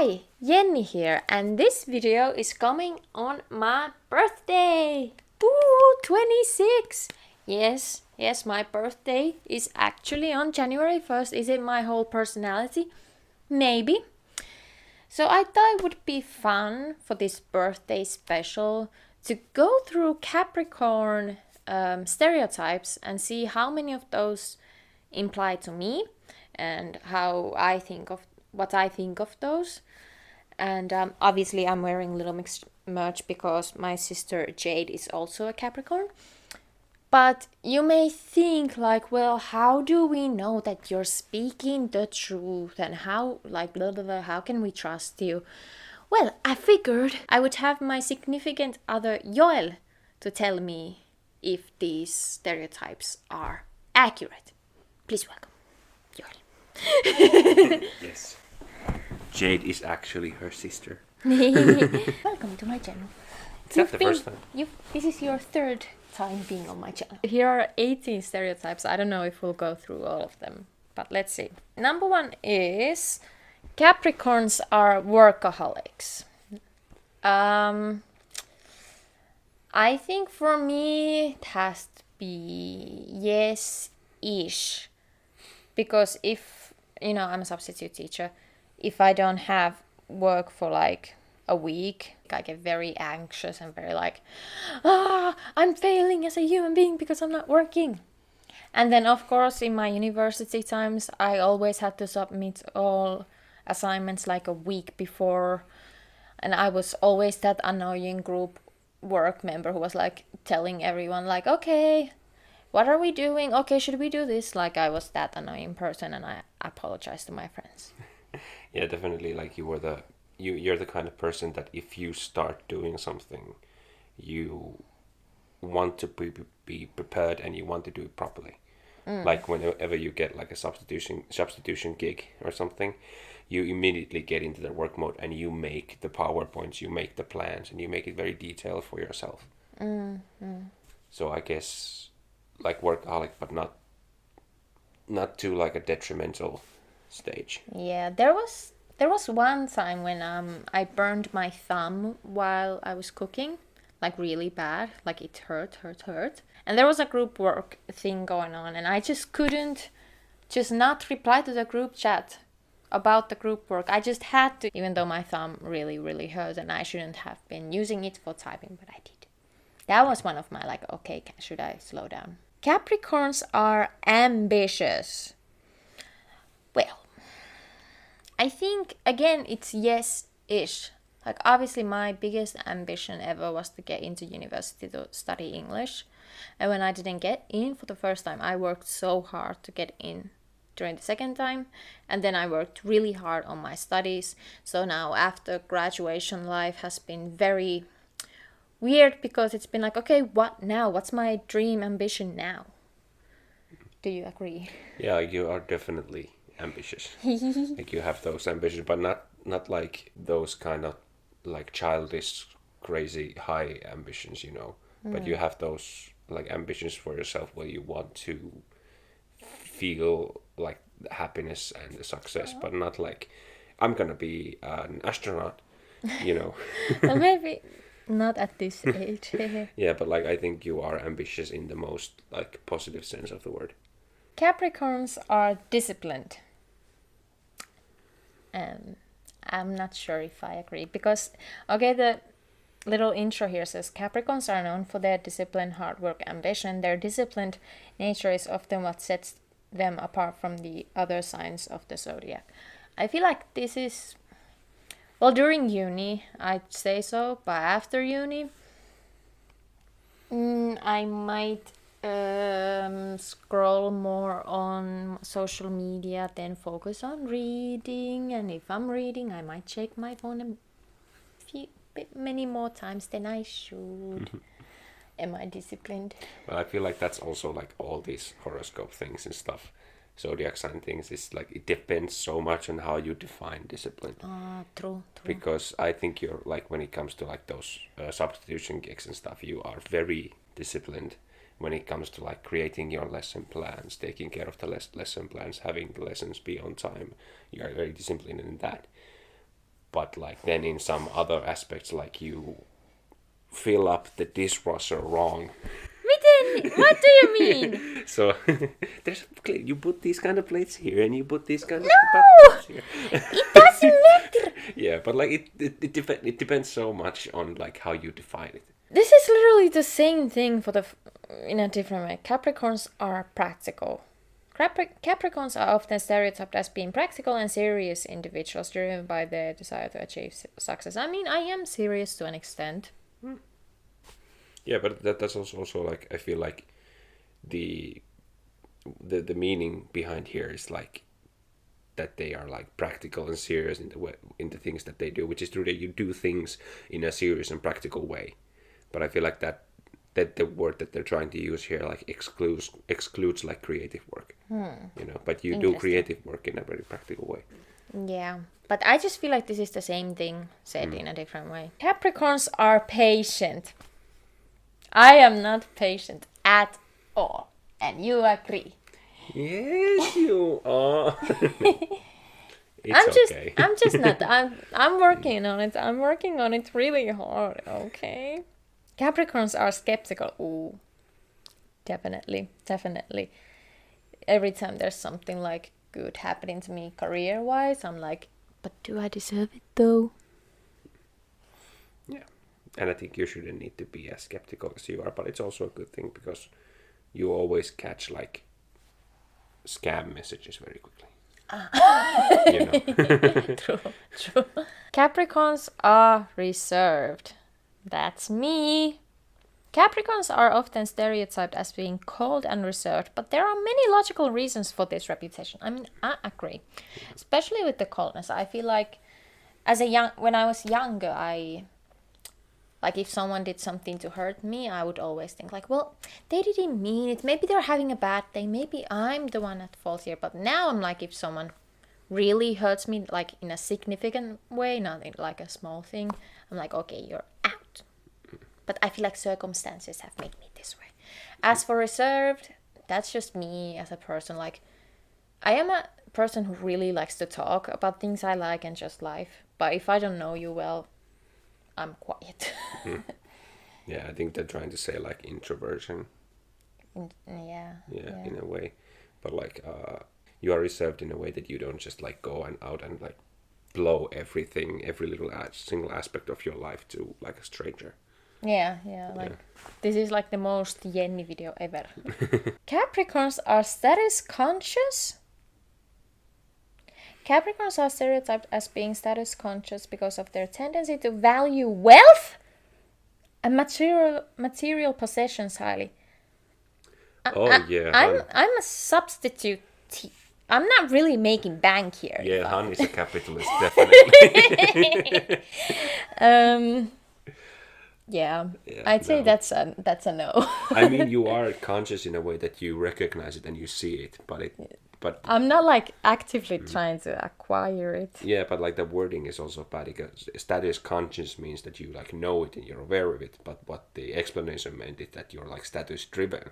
Hi, Jenny here, and this video is coming on my birthday! Woo, 26! Yes, my birthday is actually on January 1st. Is it my whole personality? Maybe. So I thought it would be fun for this birthday special to go through Capricorn stereotypes and see how many of those imply to me and how I think of what I think of those. And obviously I'm wearing little mixed merch because my sister Jade is also a Capricorn. But you may think like, well, how do we know that you're speaking the truth and how like blah, blah, blah, how can we trust you? Well, I figured I would have my significant other Joel to tell me if these stereotypes are accurate. Please welcome Joel. Yes. Jade is actually her sister. Welcome to my channel. It's not the first time. This is your third time being on my channel. Here are 18 stereotypes. I don't know if we'll go through all of them, but let's see. Number one is Capricorns are workaholics. I think for me it has to be yes-ish. Because if, I'm a substitute teacher, if I don't have work for like a week, I get very anxious and very like, I'm failing as a human being because I'm not working. And then of course in my university times, I always had to submit all assignments like a week before. And I was always that annoying group work member who was like telling everyone like, okay, what are we doing? Okay, should we do this? Like I was that annoying person and I apologized to my friends. Yeah, definitely. Like you're the kind of person that if you start doing something, you want to be prepared and you want to do it properly. Like whenever you get like a substitution gig or something, you immediately get into the work mode and you make the PowerPoints, you make the plans, and you make it very detailed for yourself. So I guess like workaholic, but not to like a detrimental stage. Yeah, there was one time when I burned my thumb while I was cooking, like really bad, like it hurt. And there was a group work thing going on and I just couldn't just not reply to the group chat about the group work. I just had to, even though my thumb really, really hurt and I shouldn't have been using it for typing, but I did. That was one of my like, okay, should I slow down? Capricorns are ambitious. Well, I think, again, it's yes-ish. Like, obviously, my biggest ambition ever was to get into university to study English. And when I didn't get in for the first time, I worked so hard to get in during the second time. And then I worked really hard on my studies. So now, after graduation, life has been very weird because it's been like, okay, what now? What's my dream ambition now? Do you agree? Yeah, you are definitely ambitious. Like you have those ambitions, but not like those kind of like childish, crazy high ambitions, But you have those like ambitions for yourself where you want to feel like happiness and success, but not like I'm gonna be an astronaut, Well, maybe not at this age. Yeah, but like I think you are ambitious in the most like positive sense of the word. Capricorns are disciplined. I'm not sure if I agree because, okay, the little intro here says Capricorns are known for their discipline, hard work, ambition. Their disciplined nature is often what sets them apart from the other signs of the zodiac. I feel like this is, well, during uni, I'd say so, but after uni, I might scroll more on social media, then focus on reading. And if I'm reading, I might check my phone many more times than I should. Am I disciplined? Well, I feel like that's also like all these horoscope things and stuff, zodiac sign things. It's like it depends so much on how you define discipline. True. Because I think you're like when it comes to like those substitution gigs and stuff, you are very disciplined. When it comes to like creating your lesson plans, taking care of the lesson plans, having the lessons be on time, you are very disciplined in that. but like then in some other aspects, like you fill up the dishwasher wrong. What do you mean? So you put these kind of plates here, and you put these kind of No! plates here. It doesn't matter! Yeah, but like it depends so much on like how you define it. This is literally the same thing in a different way. Capricorns are practical. Capricorns are often stereotyped as being practical and serious individuals driven by their desire to achieve success. I mean, I am serious to an extent. Yeah, but that's also like I feel like the meaning behind here is like that they are like practical and serious in the things that they do, which is true that you do things in a serious and practical way. But I feel like that the word that they're trying to use here like excludes like creative work. You know, but you do creative work in a very practical way. Yeah, but I just feel like this is the same thing said in a different way. Capricorns are patient. I am not patient at all, and you agree. Yes, you are. Okay. I'm just not. I'm working on it. I'm working on it really hard. Okay. Capricorns are skeptical. Ooh, definitely. Every time there's something like good happening to me career-wise, I'm like, but do I deserve it though? Yeah, and I think you shouldn't need to be as skeptical as you are, but it's also a good thing because you always catch like scam messages very quickly. You know. True. Capricorns are reserved. That's me. Capricorns are often stereotyped as being cold and reserved, but there are many logical reasons for this reputation. I mean, I agree. Especially with the coldness. I feel like when I was younger, like if someone did something to hurt me, I would always think like, well, they didn't mean it. Maybe they're having a bad day. Maybe I'm the one at fault here. But now I'm like, if someone really hurts me like in a significant way, not in like a small thing, I'm like, okay, you're out. But I feel like circumstances have made me this way. As for reserved, that's just me as a person. Like, I am a person who really likes to talk about things I like and just life. But if I don't know you well, I'm quiet. Yeah, I think they're trying to say like introversion. Yeah, in a way. But like you are reserved in a way that you don't just like go out and like blow everything, every little single aspect of your life to like a stranger. Yeah, like this is like the most Jenny video ever. Capricorns are status conscious. Capricorns are stereotyped as being status conscious because of their tendency to value wealth and material possessions highly. I'm a substitute. I'm not really making bank here. Yeah, Han is a capitalist, definitely. Yeah, I'd say that's a no. I mean, you are conscious in a way that you recognize it and you see it, but I'm not like actively trying to acquire it. Yeah, but like the wording is also bad because status conscious means that you like know it and you're aware of it, but what the explanation meant is that you're like status driven.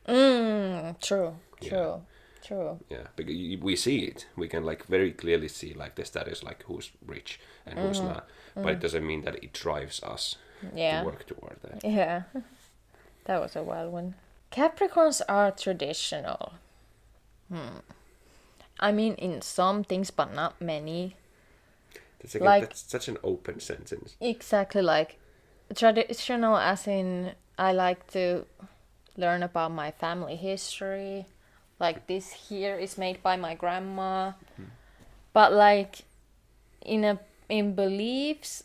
True. Yeah, because we see it. We can like very clearly see like the status, like who's rich and who's not. But it doesn't mean that it drives us to work toward that. Yeah, that was a wild one. Capricorns are traditional. I mean, in some things, but not many. That's such an open sentence. Exactly, like traditional as in I like to learn about my family history. Like this here is made by my grandma. But like in beliefs,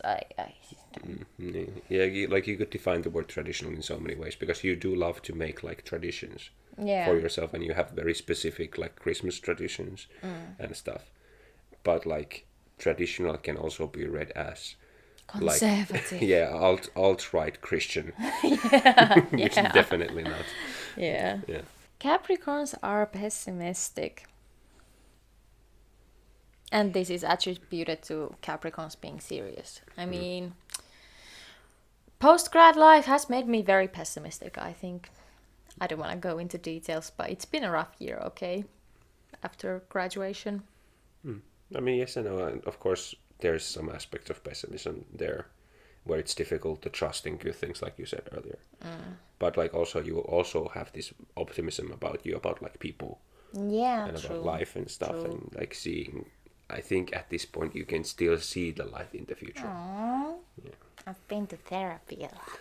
Yeah, like you could define the word traditional in so many ways because you do love to make like traditions for yourself, and you have very specific like Christmas traditions and stuff. But like traditional can also be read as conservative. Like, alt-right Christian. Which is definitely not. Yeah. Capricorns are pessimistic. And this is attributed to Capricorns being serious. I mean, post-grad life has made me very pessimistic, I think. I don't want to go into details, but it's been a rough year, okay? After graduation. I mean, yes and no. And of course, there's some aspects of pessimism there, where it's difficult to trust in good things, like you said earlier. But like also you also have this optimism about you, about like people Yeah, and true. about life and stuff, and like seeing. I think at this point you can still see the light in the future. Aww. Yeah. I've been to therapy a lot.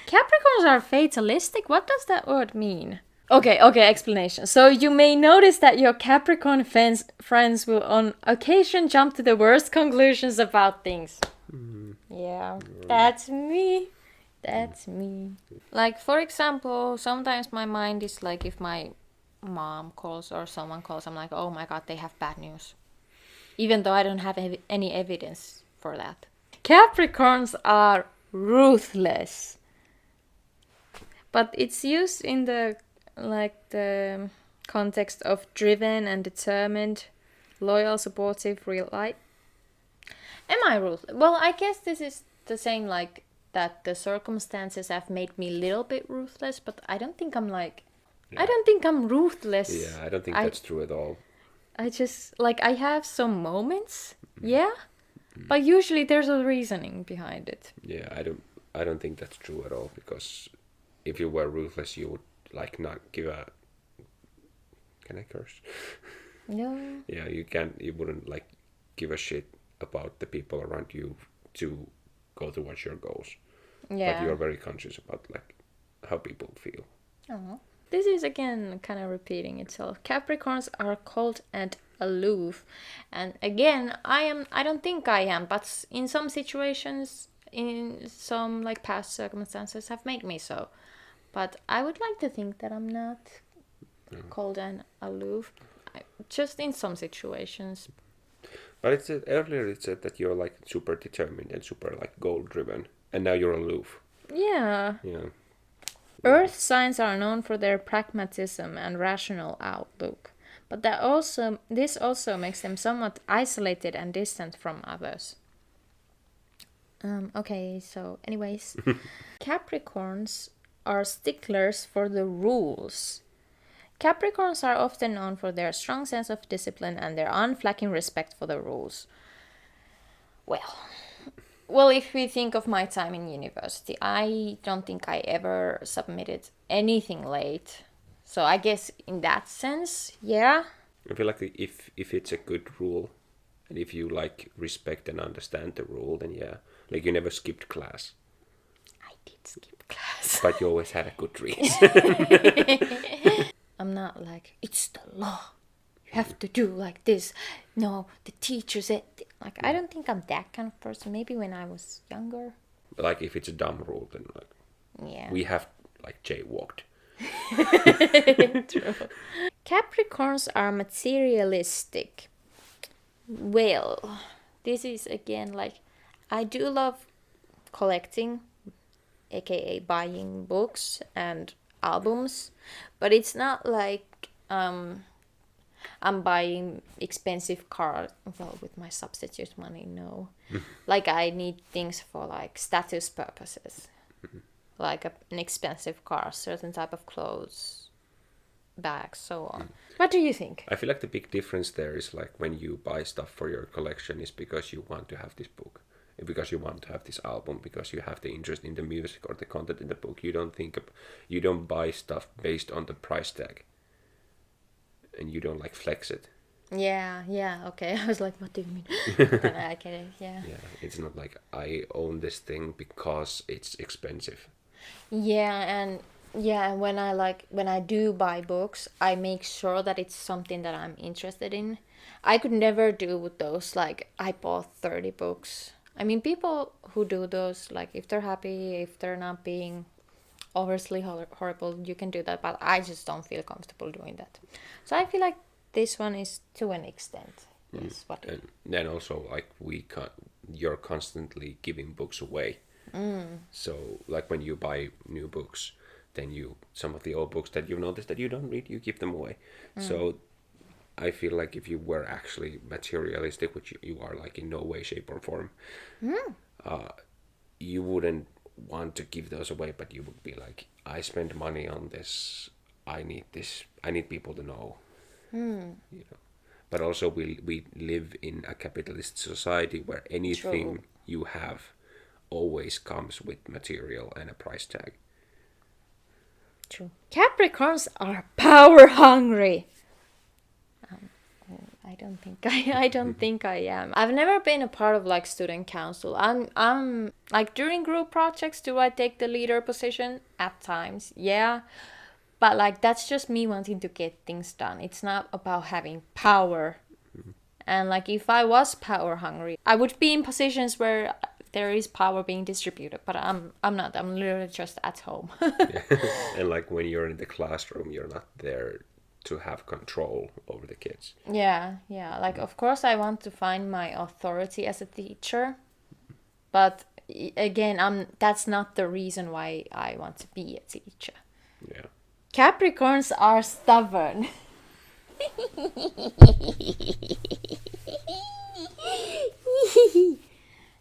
Capricorns are fatalistic. What does that word mean? Okay, explanation. So you may notice that your Capricorn friends will on occasion jump to the worst conclusions about things. Yeah, that's me. That's me. Like, for example, sometimes my mind is like, if my mom calls or someone calls, I'm like, oh my god, they have bad news. Even though I don't have any evidence for that. Capricorns are ruthless. But it's used in the context of driven and determined, loyal, supportive, real life. Am I ruthless? Well, I guess this is the same, like that the circumstances have made me a little bit ruthless, but I don't think I'm like, I don't think I'm ruthless. Yeah, I don't think that's true at all. I just, like, I have some moments, yeah, but usually there's a reasoning behind it. Yeah, I don't think that's true at all, because if you were ruthless, you would like not give a. Can I curse? No. Yeah, you wouldn't like give a shit about the people around you to go towards your goals. Yeah. But you're very conscious about like how people feel. Oh. This is again kind of repeating itself. Capricorns are cold and aloof, and again, I don't think I am, but in some situations, in some like past circumstances, have made me so. But I would like to think that I'm not cold and aloof, just in some situations. But it said earlier, it said that you're like super determined and super like goal driven, and now you're aloof. Yeah. Yeah. Earth signs are known for their pragmatism and rational outlook, but this also makes them somewhat isolated and distant from others. Okay, so anyways, Capricorns are sticklers for the rules. Capricorns are often known for their strong sense of discipline and their unflagging respect for the rules. Well, if we think of my time in university, I don't think I ever submitted anything late. So I guess in that sense, yeah. I feel like if it's a good rule, and if you like respect and understand the rule, then yeah, like you never skipped class. I did skip class. But you always had a good reason. I'm not like, it's the law. You have to do like this. No, the teacher said. Like, I don't think I'm that kind of person. Maybe when I was younger. Like if it's a dumb rule, then like Yeah. we have like jaywalked. True. Capricorns are materialistic. Well, this is again like, I do love collecting, aka buying books and albums, but it's not like I'm buying expensive car. Well, with my substitute money, no. Like I need things for like status purposes, like an expensive car, certain type of clothes, bags, so on. What do you think? I feel like the big difference there is like when you buy stuff for your collection is because you want to have this book, because you want to have this album, because you have the interest in the music or the content in the book. You don't buy stuff based on the price tag. And you don't like flex it. Yeah, okay. I was like, what do you mean? Then I get it, yeah. Yeah, it's not like I own this thing because it's expensive. Yeah, and when I do buy books, I make sure that it's something that I'm interested in. I could never do with those, like, I bought 30 books. I mean, people who do those, like, if they're happy, if they're not being obviously horrible, you can do that, but I just don't feel comfortable doing that. So I feel like this one is to an extent. Yes, and then also like you're constantly giving books away. So like when you buy new books, then some of the old books that you've noticed that you don't read, you give them away. So I feel like if you were actually materialistic, which you are like in no way, shape or form, you wouldn't want to give those away, but you would be like, I spend money on this, I need people to know. You know, But also we live in a capitalist society where anything True. you have always comes with material and a price tag. True. Capricorns are power hungry. I don't think I don't think I am. I've never been a part of like student council. I'm like during group projects, do I take the leader position? At times, yeah. But like that's just me wanting to get things done. It's not about having power. And like if I was power hungry, I would be in positions where there is power being distributed. But I'm not. I'm literally just at home. And like when you're in the classroom, you're not there to have control over the kids. Yeah. Like of course I want to find my authority as a teacher, but again, that's not the reason why I want to be a teacher. Yeah. Capricorns are stubborn.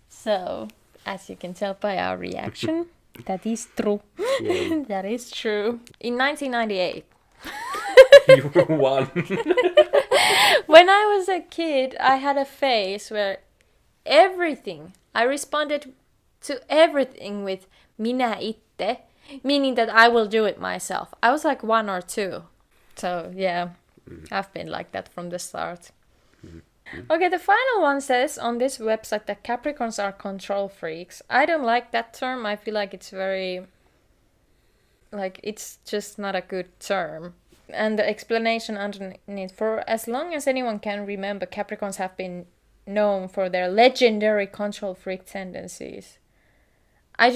So, as you can tell by our reaction, that is true. Yeah. That is true. In 1998, You won. when I was a kid, I had a phase where I responded to everything with minä itse, meaning that I will do it myself. I was like 1 or 2. So, yeah, I've been like that from the start. Okay, the final one says on this website that Capricorns are control freaks. I don't like that term. I feel like it's very... like, it's just not a good term. And the explanation underneath, for as long as anyone can remember, Capricorns have been known for their legendary control freak tendencies. I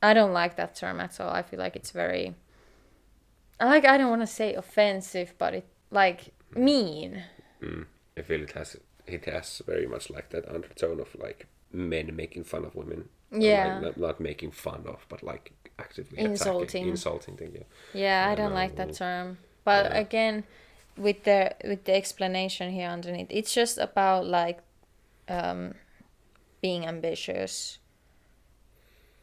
don't like that term at all. I feel like it's very... I don't want to say offensive, but it, like, mean. I feel it has very much like that undertone of like men making fun of women. Yeah. Like, not making fun of, but like actively insulting them. Yeah. Yeah, I don't like that term. But again, with the explanation here underneath, it's just about like being ambitious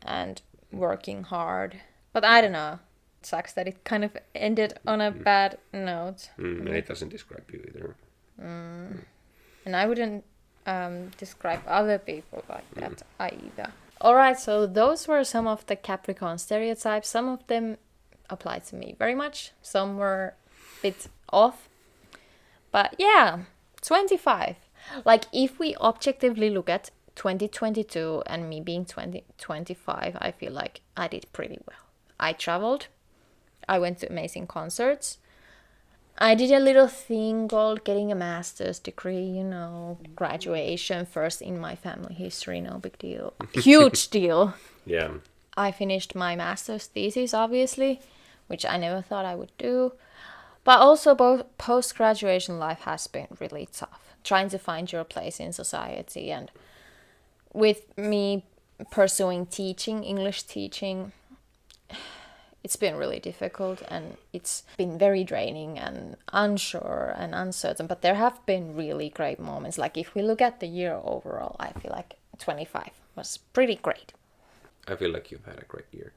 and working hard. But I don't know. It sucks that it kind of ended on a bad note. And it doesn't describe you either. And I wouldn't describe other people like that either. Alright, so those were some of the Capricorn stereotypes. Some of them applied to me very much. Some were a bit off. But yeah, 25. Like if we objectively look at 2022 and me being 25, I feel like I did pretty well. I traveled. I went to amazing concerts. I did a little thing called getting a master's degree, graduation first in my family history, no big deal. Huge deal. Yeah. I finished my master's thesis, obviously, which I never thought I would do. But also both post-graduation life has been really tough. Trying to find your place in society, and with me pursuing teaching, English teaching, it's been really difficult and it's been very draining and unsure and uncertain. But there have been really great moments. Like if we look at the year overall, I feel like 25 was pretty great. I feel like you've had a great year.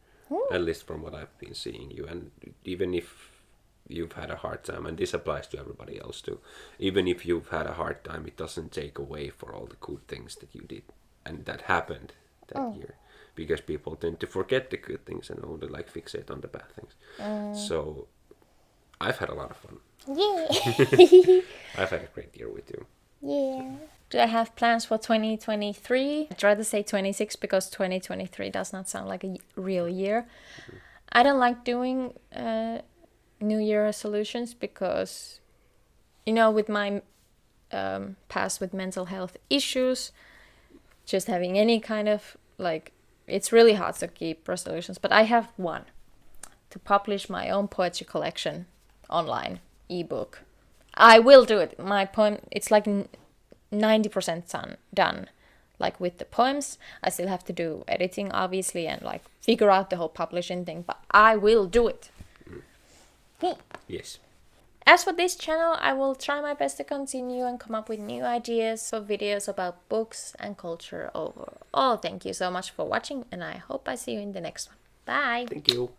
At least from what I've been seeing you. And even if you've had a hard time, and this applies to everybody else too, even if you've had a hard time, it doesn't take away for all the good things that you did and that happened that year. Because people tend to forget the good things and only like fixate on the bad things. So I've had a lot of fun. Yeah. I've had a great year with you. Yeah. Do I have plans for 2023? I'd rather say 26 because 2023 does not sound like a real year. I don't like doing New Year resolutions because, with my past with mental health issues, just having any kind of like, it's really hard to keep resolutions. But I have one, to publish my own poetry collection online, ebook. I will do it. My poem, it's like 90% done. Like with the poems, I still have to do editing, obviously, and like figure out the whole publishing thing, but I will do it. Yes. As for this channel, I will try my best to continue and come up with new ideas for videos about books and culture overall. Thank you so much for watching, and I hope I see you in the next one. Bye! Thank you.